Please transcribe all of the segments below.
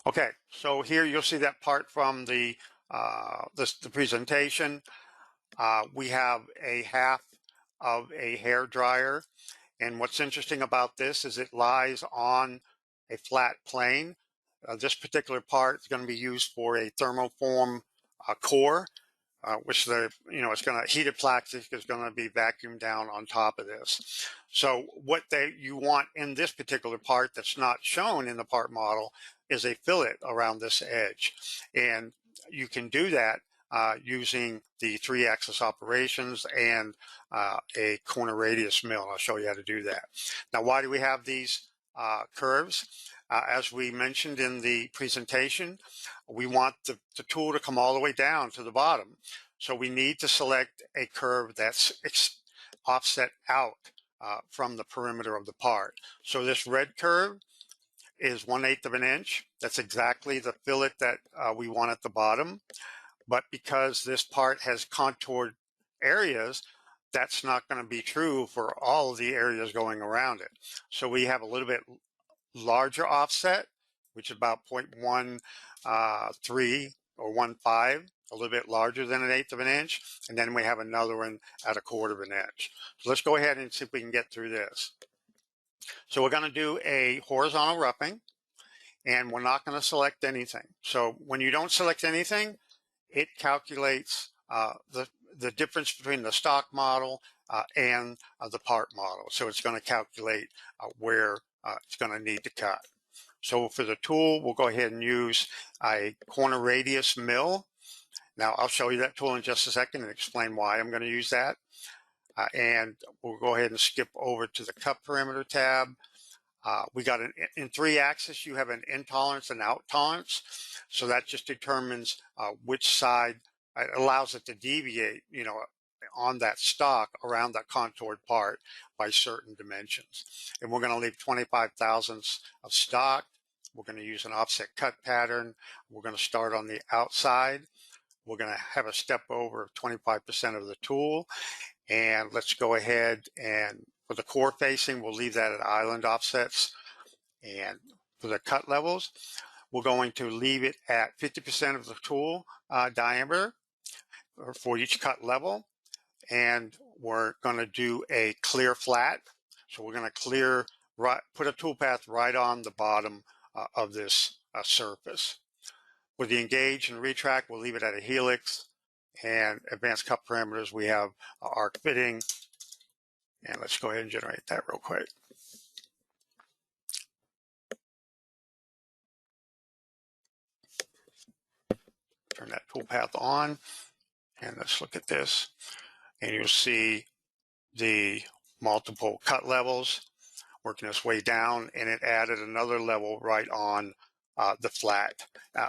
Okay, so here you'll see that part from the presentation. We have a half of a hair dryer, and what's interesting about this is it lies on a flat plane. This particular part is going to be used for a thermoform core, which it's going to heated plastic is going to be vacuumed down on top of this. So what you want in this particular part that's not shown in the part model is a fillet around this edge, and you can do that using the 3-axis operations and a corner radius mill. I'll show you how to do that. Now, why do we have these curves? As we mentioned in the presentation, we want the tool to come all the way down to the bottom. So we need to select a curve that's offset out from the perimeter of the part. So this red curve is 1/8 of an inch. That's exactly the fillet that we want at the bottom. But because this part has contoured areas, that's not going to be true for all of the areas going around it. So we have a little bit larger offset, which is about 0.13 or 1.5, a little bit larger than 1/8 of an inch. And then we have another one at 1/4 of an inch. So let's go ahead and see if we can get through this. So we're going to do a horizontal roughing, and we're not going to select anything. So when you don't select anything, it calculates the difference between the stock model and the part model. So it's going to calculate where it's going to need to cut. So for the tool, we'll go ahead and use a corner radius mill. Now I'll show you that tool in just a second and explain why I'm going to use that. And we'll go ahead and skip over to the cut perimeter tab. We got in 3-axis, you have an in tolerance and out tolerance. So that just determines which side, it allows it to deviate, on that stock around that contoured part by certain dimensions. And we're going to leave 25 thousandths of stock. We're going to use an offset cut pattern. We're going to start on the outside. We're going to have a step over of 25% of the tool. And let's go ahead and for the core facing, we'll leave that at island offsets. And for the cut levels, we're going to leave it at 50% of the tool diameter for each cut level. And we're going to do a clear flat. So we're going to put a tool path right on the bottom of this surface. For the engage and retract, we'll leave it at a helix. And advanced cut parameters, we have arc fitting. And let's go ahead and generate that real quick. Turn that toolpath on, and let's look at this. And you'll see the multiple cut levels working its way down, and it added another level right on the flat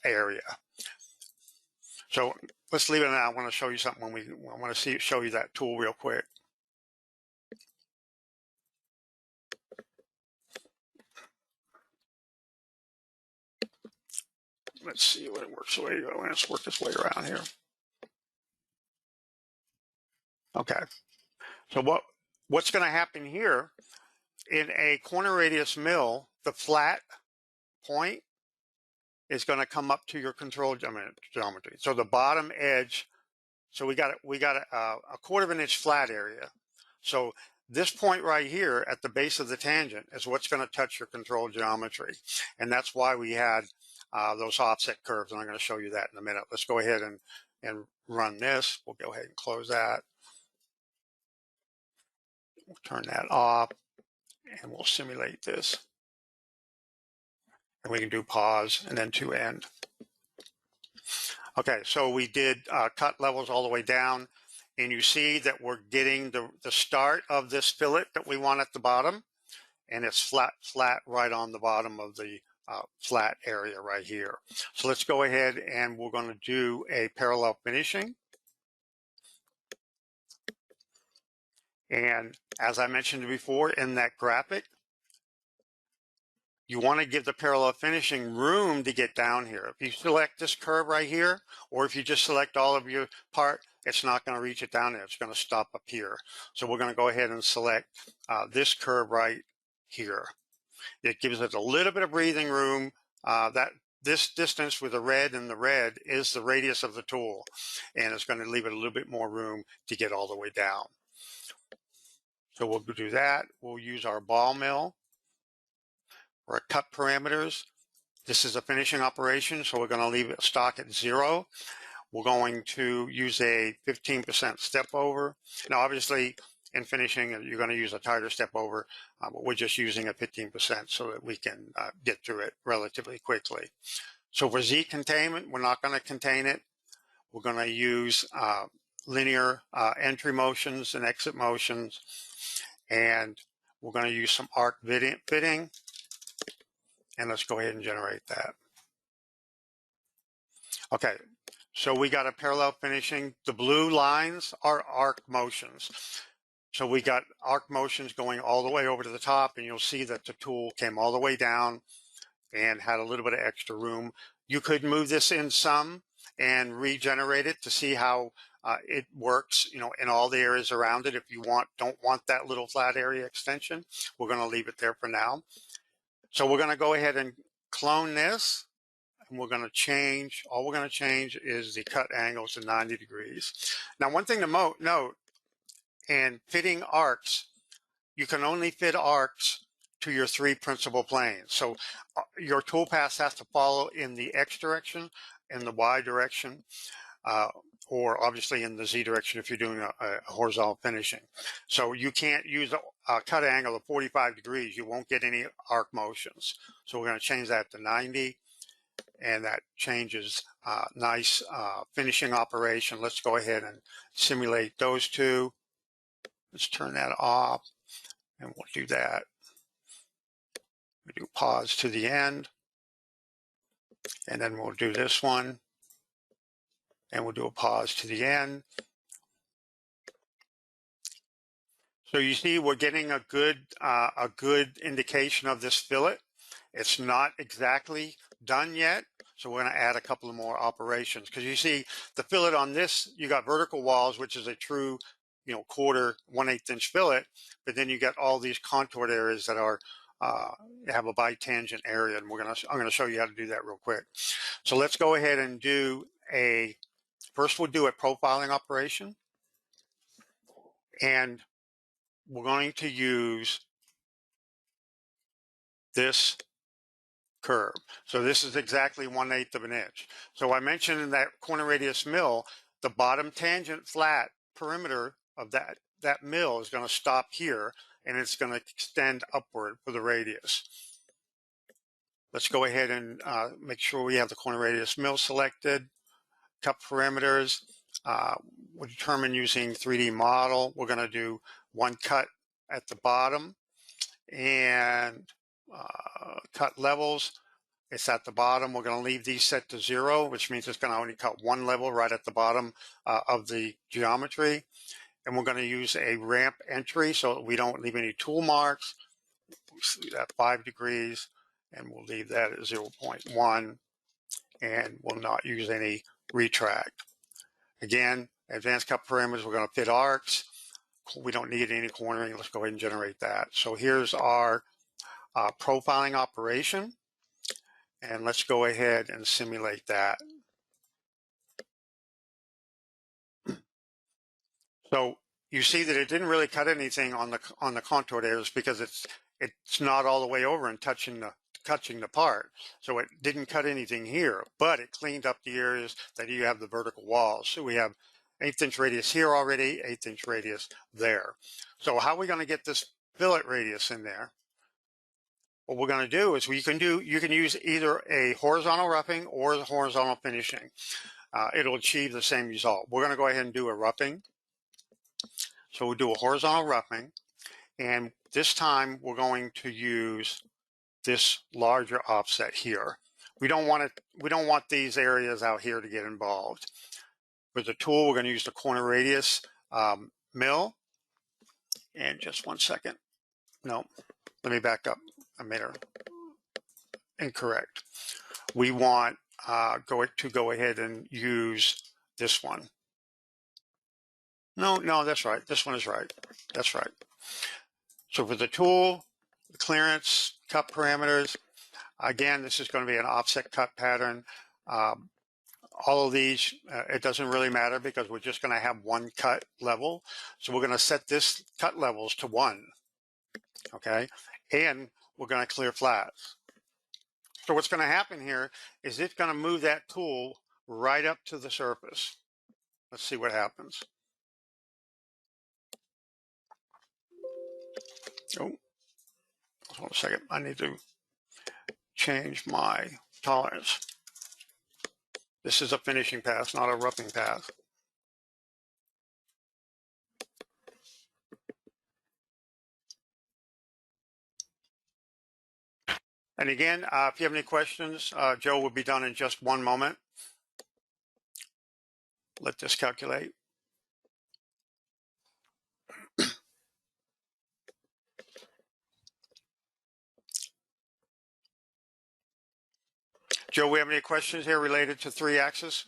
area. So let's leave it now. I want to show you something I want to show you that tool real quick. Let's see what it works the way you go. Let's work this way around here. Okay. So what's going to happen here in a corner radius mill, the point is going to come up to your control geometry. So the bottom edge, so we got a 1/4 of an inch flat area. So this point right here at the base of the tangent is what's going to touch your control geometry. And that's why we had those offset curves. And I'm going to show you that in a minute. Let's go ahead and run this. We'll go ahead and close that. We'll turn that off and we'll simulate this. And we can do pause and then to end. Okay, so we did cut levels all the way down, and you see that we're getting the start of this fillet that we want at the bottom, and it's flat right on the bottom of the flat area right here. So let's go ahead and we're going to do a parallel finishing. And as I mentioned before in that graphic, you want to give the parallel finishing room to get down here. If you select this curve right here, or if you just select all of your part, it's not going to reach it down there. It's going to stop up here. So we're going to go ahead and select this curve right here. It gives it a little bit of breathing room. That this distance with the red and the red is the radius of the tool, and it's going to leave it a little bit more room to get all the way down. So we'll do that. We'll use our ball mill for our cut parameters. This is a finishing operation, so we're going to leave it stock at 0. We're going to use a 15% step over. Now, obviously, in finishing, you're going to use a tighter step over, but we're just using a 15% so that we can get through it relatively quickly. So for Z containment, we're not going to contain it. We're going to use linear entry motions and exit motions, and we're going to use some arc fitting, and let's go ahead and generate that. Okay, so we got a parallel finishing. The blue lines are arc motions. So we got arc motions going all the way over to the top, and you'll see that the tool came all the way down and had a little bit of extra room. You could move this in some and regenerate it to see how it works, you know, in all the areas around it. If you don't want that little flat area extension, we're going to leave it there for now. So we're going to go ahead and clone this, and we're going to change, all we're going to change is the cut angle to 90 degrees. Now, one thing to note, in fitting arcs, you can only fit arcs to your 3 principal planes. So your toolpath has to follow in the X direction, in the Y direction, or obviously in the Z direction if you're doing a horizontal finishing. So you can't use a cut angle of 45 degrees. You won't get any arc motions. So we're going to change that to 90, and that changes nice finishing operation. Let's go ahead and simulate those two. Let's turn that off, and we'll do that. We do pause to the end, and then we'll do this one, and we'll do a pause to the end. So you see, we're getting a good indication of this fillet. It's not exactly done yet, so we're going to add a couple of more operations, because you see the fillet on this, you got vertical walls, which is a true, you know, 1/4 inch fillet, but then you got all these contoured areas that are have a bitangent area, and I'm going to show you how to do that real quick. So let's go ahead and do first we'll do a profiling operation, and we're going to use this curve. So this is exactly 1/8 of an inch. So I mentioned in that corner radius mill, the bottom tangent flat perimeter of that mill is going to stop here, and it's going to extend upward for the radius. Let's go ahead and make sure we have the corner radius mill selected. Cut parameters, we'll determine using 3D model. We're going to do one cut at the bottom, and cut levels, it's at the bottom. We're going to leave these set to 0, which means it's going to only cut one level right at the bottom of the geometry. And we're going to use a ramp entry so that we don't leave any tool marks. We'll see that 5 degrees, and we'll leave that at 0.1, and we'll not use any retract. Again, advanced cut parameters, we're going to fit arcs. We don't need any cornering. Let's go ahead and generate that. So here's our profiling operation, and let's go ahead and simulate that. So you see that it didn't really cut anything on the contoured areas because it's not all the way over and touching the part. So it didn't cut anything here, but it cleaned up the areas that you have the vertical walls. So we have 1/8 inch radius here already, 1/8 inch radius there. So how are we going to get this fillet radius in there? What we're going to do is you can use either a horizontal roughing or the horizontal finishing. It'll achieve the same result. We're going to go ahead and do a roughing. So we'll do a horizontal roughing, and this time we're going to use this larger offset here. We don't want these areas out here to get involved. With the tool, we're going to use the corner radius mill. And just one second. No, let me back up. I made it incorrect. We want to go ahead and use this one. No, that's right. This one is right. That's right. So for the tool, the clearance, cut parameters, Again, this is going to be an offset cut pattern. All of these, it doesn't really matter because we're just going to have one cut level. So we're going to set this cut levels to 1, okay? And we're going to clear flats. So what's going to happen here is it's going to move that tool right up to the surface. Let's see what happens. Oh, hold on a second. I need to change my tolerance. This is a finishing pass, not a roughing pass. And again, if you have any questions, Joe will be done in just one moment. Let this calculate. Joe, we have any questions here related to 3-axis?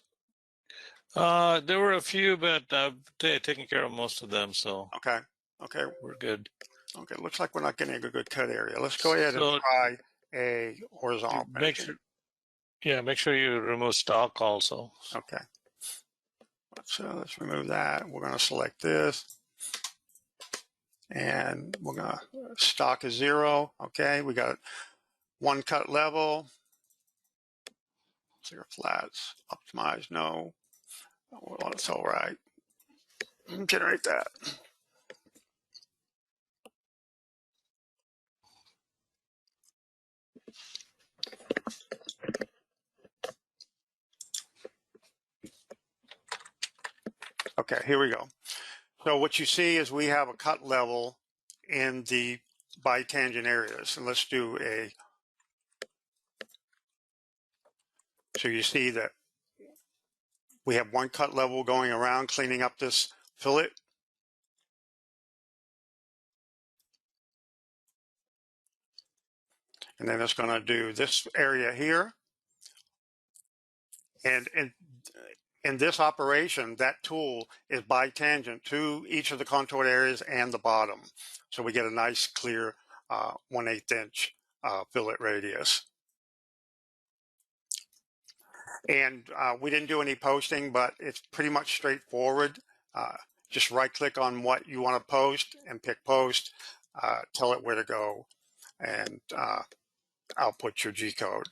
There were a few, but I've taken care of most of them, so Okay. Okay. we're good. Okay. Looks like we're not getting a good cut area. Let's go ahead and try a horizontal finishing. Make sure you remove stock also. Okay. So let's remove that. We're going to select this. And we're going to stock is 0. Okay. We got one cut level. Clear flats. Optimize. No. Well, it's all right. Generate that. Okay, here we go. So what you see is we have a cut level in the bitangent areas. And let's do a, so you see that we have one cut level going around cleaning up this fillet. And then it's going to do this area here. And in this operation, that tool is bitangent to each of the contoured areas and the bottom. So we get a nice clear 1/8 inch fillet radius. And we didn't do any posting, but it's pretty much straightforward. Just right click on what you want to post and pick post, tell it where to go, and output your G code.